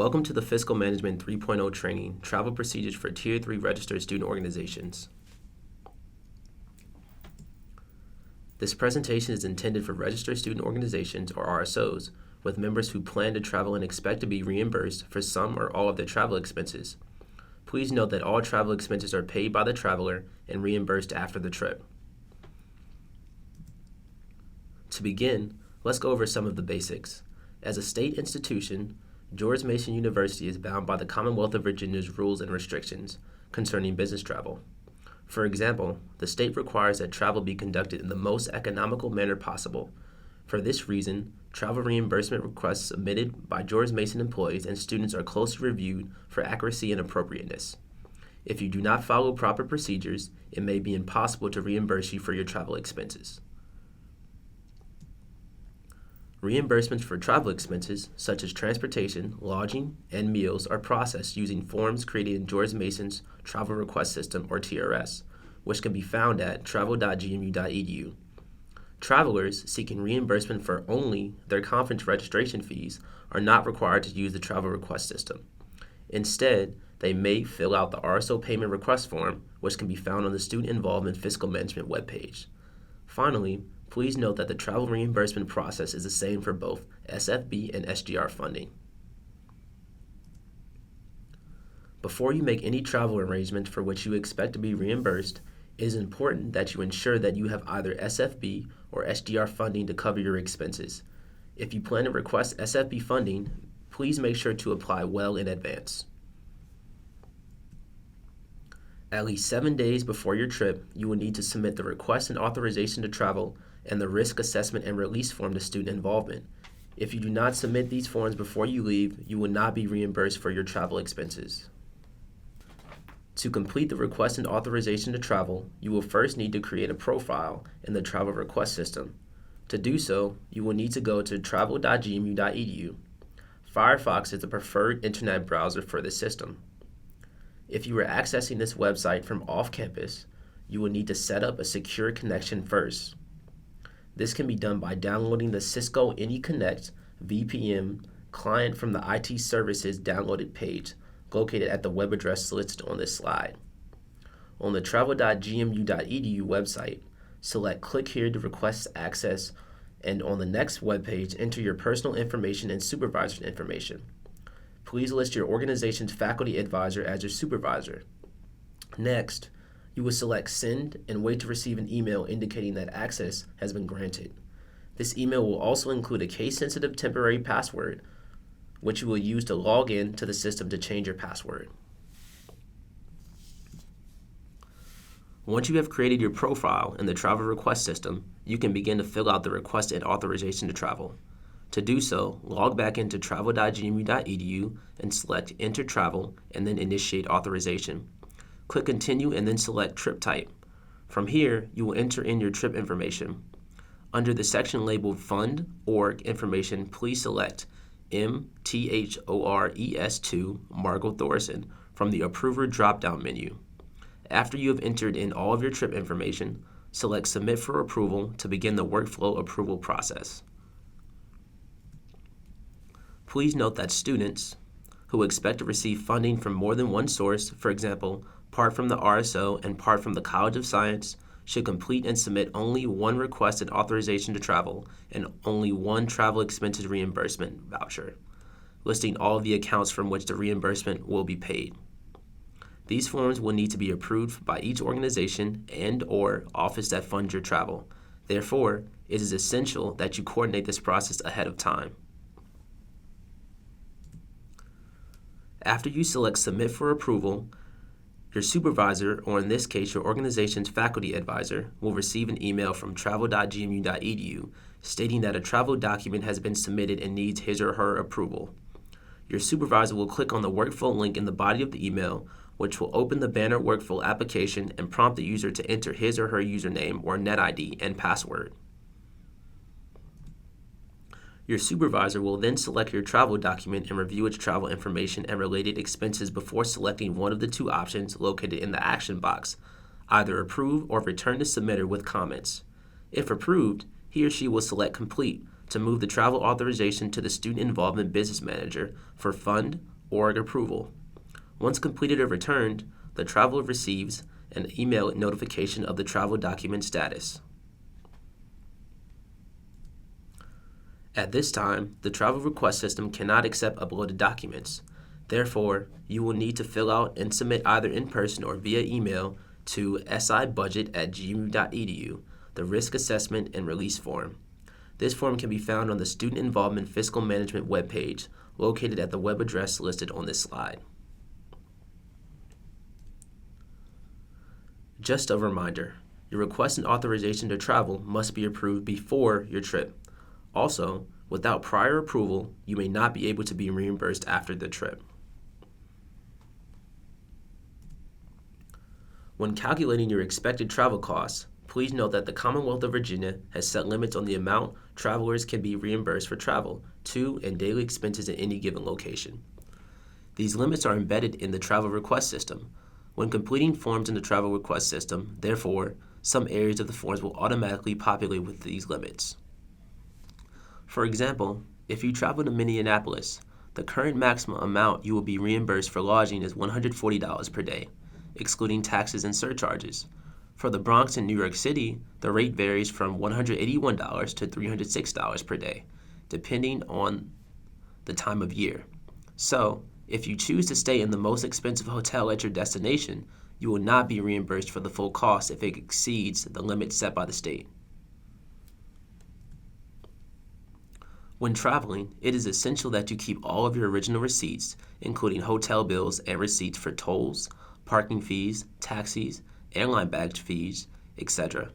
Welcome to the Fiscal Management 3.0 training, Travel Procedures for Tier 3 Registered Student Organizations. This presentation is intended for registered student organizations, or RSOs, with members who plan to travel and expect to be reimbursed for some or all of their travel expenses. Please note that all travel expenses are paid by the traveler and reimbursed after the trip. To begin, let's go over some of the basics. As a state institution, George Mason University is bound by the Commonwealth of Virginia's rules and restrictions concerning business travel. For example, the state requires that travel be conducted in the most economical manner possible. For this reason, travel reimbursement requests submitted by George Mason employees and students are closely reviewed for accuracy and appropriateness. If you do not follow proper procedures, it may be impossible to reimburse you for your travel expenses. Reimbursements for travel expenses, such as transportation, lodging, and meals, are processed using forms created in George Mason's Travel Request System, or TRS, which can be found at travel.gmu.edu. Travelers seeking reimbursement for only their conference registration fees are not required to use the Travel Request System. Instead, they may fill out the RSO payment request form, which can be found on the Student Involvement Fiscal Management webpage. Finally, please note that the travel reimbursement process is the same for both SFB and SGR funding. Before you make any travel arrangement for which you expect to be reimbursed, it is important that you ensure that you have either SFB or SGR funding to cover your expenses. If you plan to request SFB funding, please make sure to apply well in advance. At least 7 days before your trip, you will need to submit the request and authorization to travel and the risk assessment and release form to student involvement. If you do not submit these forms before you leave, you will not be reimbursed for your travel expenses. To complete the request and authorization to travel, you will first need to create a profile in the travel request system. To do so, you will need to go to travel.gmu.edu. Firefox is the preferred internet browser for the system. If you are accessing this website from off-campus, you will need to set up a secure connection first. This can be done by downloading the Fiscal AnyConnect VPN client from the IT Services downloaded page located at the web address listed on this slide. On the travel.gmu.edu website, select Click here to request access, and on the next web page, enter your personal information and supervisor's information. Please list your organization's faculty advisor as your supervisor. Next, you will select Send and wait to receive an email indicating that access has been granted. This email will also include a case-sensitive temporary password, which you will use to log in to the system to change your password. Once you have created your profile in the travel request system, you can begin to fill out the request and authorization to travel. To do so, log back into travel.gmu.edu and select Enter Travel and then Initiate Authorization. Click Continue and then select Trip Type. From here, you will enter in your trip information. Under the section labeled Fund Org Information, please select MTHORES2 Margot Thorson from the Approver drop-down menu. After you have entered in all of your trip information, select Submit for Approval to begin the workflow approval process. Please note that students who expect to receive funding from more than one source, for example, part from the RSO and part from the College of Science, should complete and submit only one requested authorization to travel and only one travel expenses reimbursement voucher, listing all of the accounts from which the reimbursement will be paid. These forms will need to be approved by each organization and/or office that funds your travel. Therefore, it is essential that you coordinate this process ahead of time. After you select Submit for Approval, your supervisor, or in this case your organization's faculty advisor, will receive an email from travel.gmu.edu stating that a travel document has been submitted and needs his or her approval. Your supervisor will click on the workflow link in the body of the email, which will open the banner workflow application and prompt the user to enter his or her username or NetID and password. Your supervisor will then select your travel document and review its travel information and related expenses before selecting one of the two options located in the action box, either approve or return to submitter with comments. If approved, he or she will select Complete to move the travel authorization to the Student Involvement Business Manager for fund org approval. Once completed or returned, the traveler receives an email notification of the travel document status. At this time, the travel request system cannot accept uploaded documents. Therefore, you will need to fill out and submit either in person or via email to sibudget@gmu.edu the risk assessment and release form. This form can be found on the Student Involvement Fiscal Management webpage, located at the web address listed on this slide. Just a reminder, your request and authorization to travel must be approved before your trip. Also, without prior approval, you may not be able to be reimbursed after the trip. When calculating your expected travel costs, please note that the Commonwealth of Virginia has set limits on the amount travelers can be reimbursed for travel to and daily expenses in any given location. These limits are embedded in the travel request system. When completing forms in the travel request system, therefore, some areas of the forms will automatically populate with these limits. For example, if you travel to Minneapolis, the current maximum amount you will be reimbursed for lodging is $140 per day, excluding taxes and surcharges. For the Bronx and New York City, the rate varies from $181 to $306 per day, depending on the time of year. So, if you choose to stay in the most expensive hotel at your destination, you will not be reimbursed for the full cost if it exceeds the limit set by the state. When traveling, it is essential that you keep all of your original receipts, including hotel bills and receipts for tolls, parking fees, taxis, airline baggage fees, etc.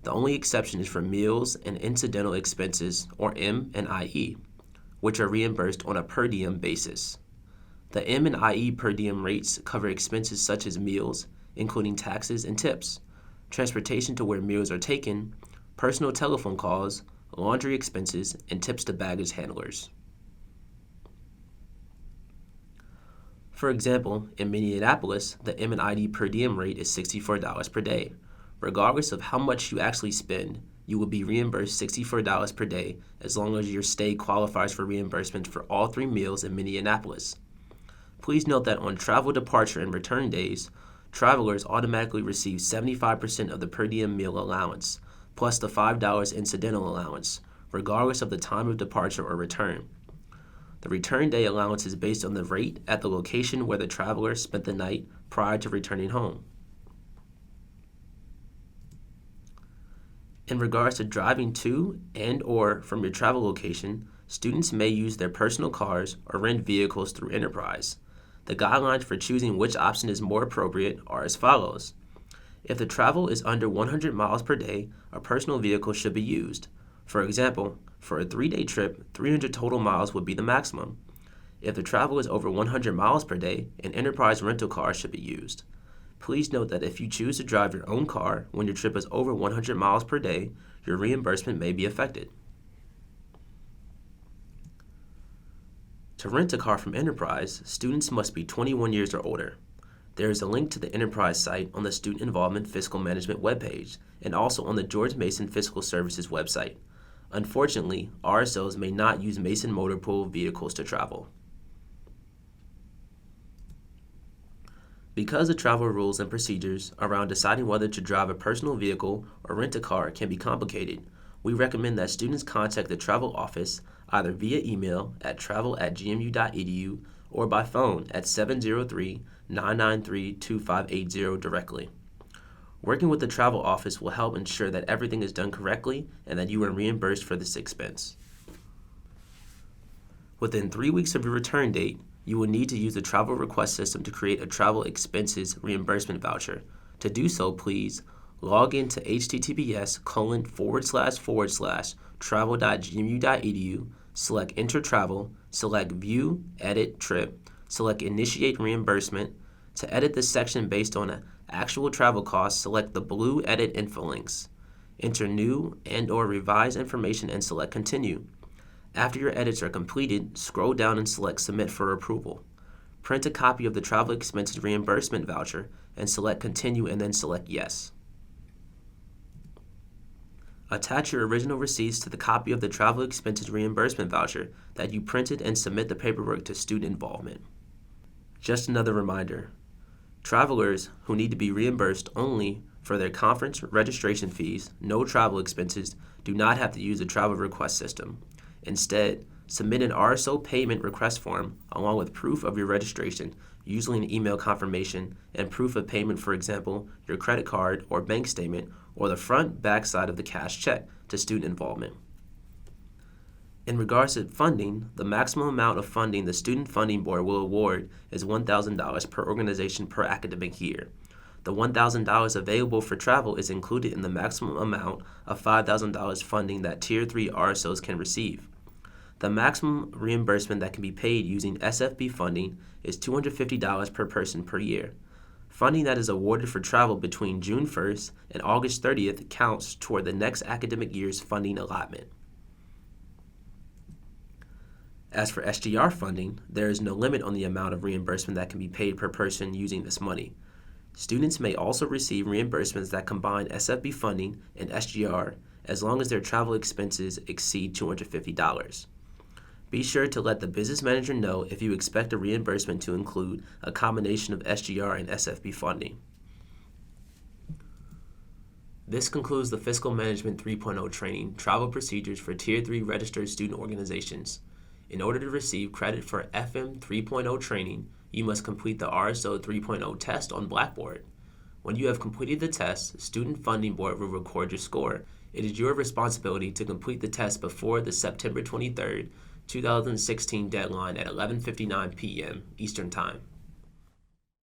The only exception is for meals and incidental expenses, or M&IE, which are reimbursed on a per diem basis. The M&IE per diem rates cover expenses such as meals, including taxes and tips, transportation to where meals are taken, personal telephone calls, laundry expenses, and tips to baggage handlers. For example, in Minneapolis, the M&IE per diem rate is $64 per day. Regardless of how much you actually spend, you will be reimbursed $64 per day as long as your stay qualifies for reimbursement for all 3 meals in Minneapolis. Please note that on travel departure and return days, travelers automatically receive 75% of the per diem meal allowance, plus the $5 incidental allowance, regardless of the time of departure or return. The return day allowance is based on the rate at the location where the traveler spent the night prior to returning home. In regards to driving to and/or from your travel location, students may use their personal cars or rent vehicles through Enterprise. The guidelines for choosing which option is more appropriate are as follows. If the travel is under 100 miles per day, a personal vehicle should be used. For example, for a 3-day trip, 300 total miles would be the maximum. If the travel is over 100 miles per day, an Enterprise rental car should be used. Please note that if you choose to drive your own car when your trip is over 100 miles per day, your reimbursement may be affected. To rent a car from Enterprise, students must be 21 years or older. There is a link to the Enterprise site on the Student Involvement Fiscal Management webpage and also on the George Mason Fiscal Services website. Unfortunately, RSOs may not use Mason Motor Pool vehicles to travel. Because the travel rules and procedures around deciding whether to drive a personal vehicle or rent a car can be complicated, we recommend that students contact the travel office either via email at travel@gmu.edu or by phone at 703-993-2580 directly. Working with the travel office will help ensure that everything is done correctly and that you are reimbursed for this expense. Within 3 weeks of your return date, you will need to use the travel request system to create a travel expenses reimbursement voucher. To do so, please log into https://travel.gmu.edu, select Enter Travel, select View, Edit, Trip, select Initiate Reimbursement. To edit this section based on actual travel costs, select the blue Edit Info links. Enter new and/or revised information and select Continue. After your edits are completed, scroll down and select Submit for approval. Print a copy of the travel expenses reimbursement voucher and select Continue and then select Yes. Attach your original receipts to the copy of the travel expenses reimbursement voucher that you printed and submit the paperwork to student involvement. Just another reminder, travelers who need to be reimbursed only for their conference registration fees, no travel expenses, do not have to use the travel request system. Instead, submit an RSO payment request form along with proof of your registration, usually an email confirmation, and proof of payment, for example, your credit card or bank statement, or the front back side of the cash check to student involvement. In regards to funding, the maximum amount of funding the Student Funding Board will award is $1,000 per organization per academic year. The $1,000 available for travel is included in the maximum amount of $5,000 funding that Tier 3 RSOs can receive. The maximum reimbursement that can be paid using SFB funding is $250 per person per year. Funding that is awarded for travel between June 1st and August 30th counts toward the next academic year's funding allotment. As for SGR funding, there is no limit on the amount of reimbursement that can be paid per person using this money. Students may also receive reimbursements that combine SFB funding and SGR as long as their travel expenses exceed $250. Be sure to let the business manager know if you expect a reimbursement to include a combination of SGR and SFB funding. This concludes the Fiscal Management 3.0 training, Travel Procedures for Tier 3 Registered Student Organizations. In order to receive credit for FM 3.0 training, you must complete the RSO 3.0 test on Blackboard. When you have completed the test, Student Funding Board will record your score. It is your responsibility to complete the test before the September 23rd, 2016 deadline at 11:59 p.m. Eastern Time.